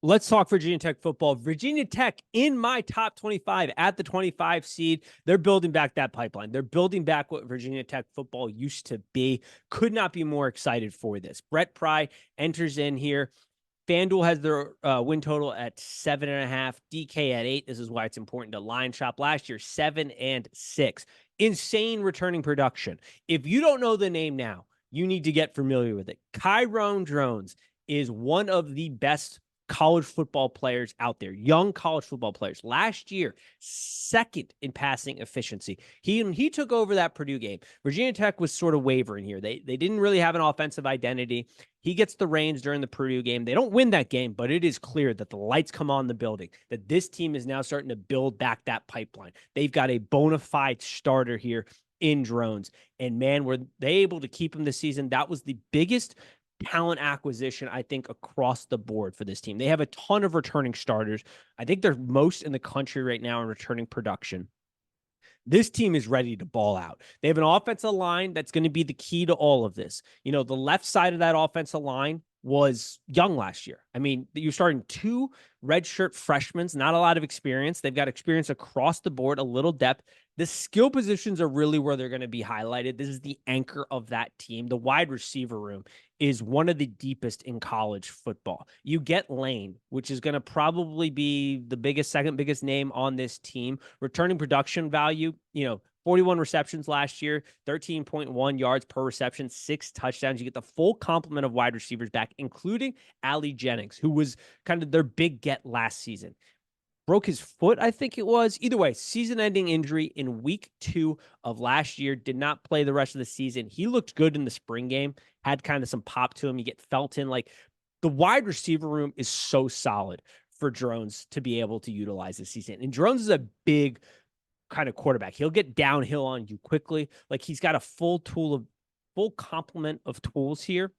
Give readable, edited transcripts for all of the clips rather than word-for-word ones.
Let's talk Virginia Tech football. Virginia Tech in my top 25 at the 25 seed. They're building back that pipeline. They're building back what Virginia Tech football used to be. Could not be more excited for this. Brett Pry enters in here. FanDuel has their win total at 7.5, DK at 8. This is why it's important to line shop. Last year, 7 and 6. Insane returning production. If you don't know the name now, you need to get familiar with it. Kyron Drones is one of the best college football players out there, young college football players. Last year, second in passing efficiency. He took over that Purdue game. Virginia Tech was sort of wavering here. They didn't really have an offensive identity. He gets the reins during the Purdue game. They don't win that game, but it is clear that the lights come on the building, that this team is now starting to build back that pipeline. They've got a bona fide starter here in Drones. And man, were they able to keep him this season? That was the biggest talent acquisition, I think, across the board for this team. They have a ton of returning starters. I think they're most in the country right now in returning production. This team is ready to ball out. They have an offensive line that's going to be the key to all of this. You know, the left side of that offensive line was young last year. I mean, you're starting two redshirt freshmen, not a lot of experience. They've got experience across the board, a little depth. The skill positions are really where they're going to be highlighted. This is the anchor of that team. The wide receiver room is one of the deepest in college football. You get Lane, which is going to probably be the biggest, second biggest name on this team. Returning production value, 41 receptions last year, 13.1 yards per reception, 6 touchdowns. You get the full complement of wide receivers back, including Ali Jennings, who was kind of their big get last season. Broke his foot, I think it was. Either way, season-ending injury in week 2 of last year. Did not play the rest of the season. He looked good in the spring game. Had kind of some pop to him. You get Felton. Like, the wide receiver room is so solid for Drones to be able to utilize this season. And Drones is a big kind of quarterback. He'll get downhill on you quickly. Like, he's got a full complement of tools here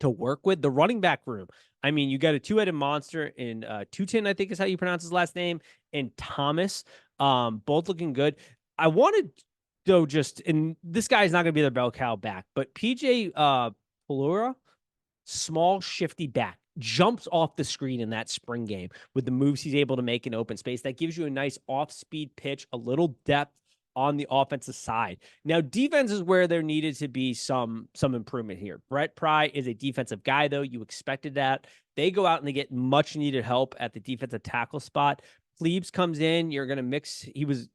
to work with. The running back room, I mean, you got a two-headed monster in Tutin, I think is how you pronounce his last name, and Thomas, both looking good. I wanted, though, and this guy's not going to be their bell cow back, but PJ Palura, small, shifty back, jumps off the screen in that spring game with the moves he's able to make in open space. That gives you a nice off-speed pitch, a little depth on the offensive side. Now, defense is where there needed to be some improvement here. Brett Pry is a defensive guy, though. You expected that. They go out and they get much needed help at the defensive tackle spot. Plebes comes in. You're going to mix.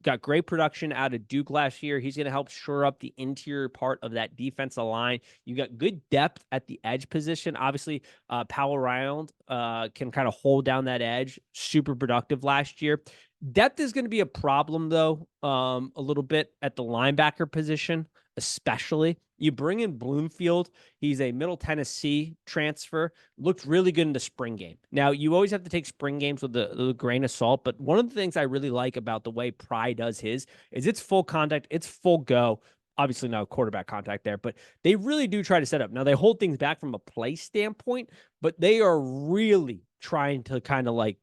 Got great production out of Duke last year. He's going to help shore up the interior part of that defensive line. You got good depth at the edge position. Obviously, Powell Ryland can kind of hold down that edge. Super productive last year. Depth is going to be a problem, though, a little bit at the linebacker position, especially. You bring in Bloomfield. He's a Middle Tennessee transfer. Looked really good in the spring game. Now, you always have to take spring games with the grain of salt, but one of the things I really like about the way Pry does his is it's full contact, it's full go. Obviously, no quarterback contact there, but they really do try to set up. Now, they hold things back from a play standpoint, but they are really trying to kind of like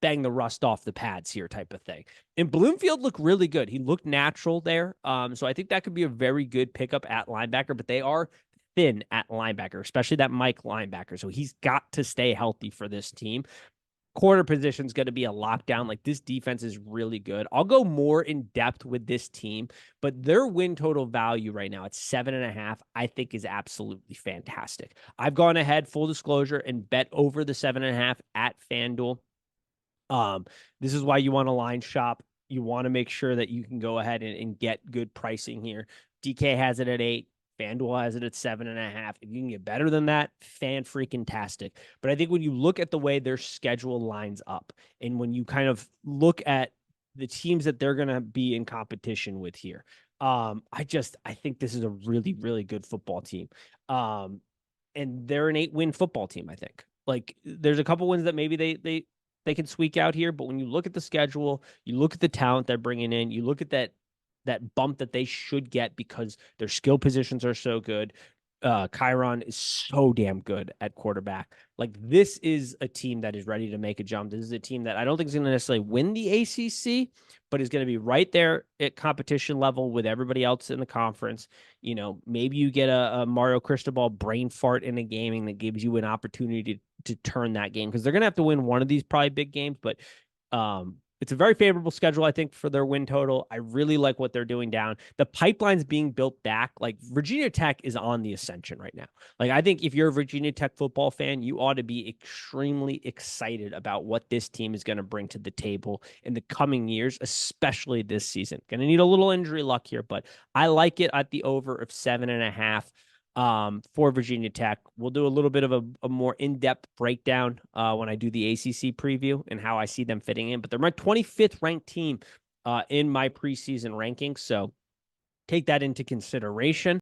bang the rust off the pads here type of thing. And Bloomfield looked really good. He looked natural there. So I think that could be a very good pickup at linebacker, but they are thin at linebacker, especially that Mike linebacker. So he's got to stay healthy for this team. Corner position is going to be a lockdown. Like, this defense is really good. I'll go more in depth with this team, but their win total value right now at 7.5, I think is absolutely fantastic. I've gone ahead, full disclosure, and bet over the 7.5 at FanDuel. This is why you want to line shop. You want to make sure that you can go ahead and get good pricing here. DK has it at 8. FanDuel has it at 7.5. If you can get better than that, fan-freaking-tastic. But I think when you look at the way their schedule lines up, and when you kind of look at the teams that they're going to be in competition with here, I think this is a really, really good football team. And they're an 8-win football team, I think. Like, there's a couple wins that maybe they can squeak out here, but when you look at the schedule, you look at the talent they're bringing in, you look at that bump that they should get because their skill positions are so good. Chiron is so damn good at quarterback. Like, this is a team that is ready to make a jump. This is a team that I don't think is going to necessarily win the ACC, but is going to be right there at competition level with everybody else in the conference. You know, maybe you get a Mario Cristobal brain fart in a gaming that gives you an opportunity to turn that game, because they're going to have to win one of these probably big games, but it's a very favorable schedule, I think, for their win total. I really like what they're doing down. The pipeline's being built back. Like, Virginia Tech is on the ascension right now. Like, I think if you're a Virginia Tech football fan, you ought to be extremely excited about what this team is going to bring to the table in the coming years, especially this season. Going to need a little injury luck here, but I like it at the over of 7.5. For Virginia Tech. We'll do a little bit of a more in-depth breakdown when I do the ACC preview and how I see them fitting in. But they're my 25th ranked team in my preseason rankings, so take that into consideration.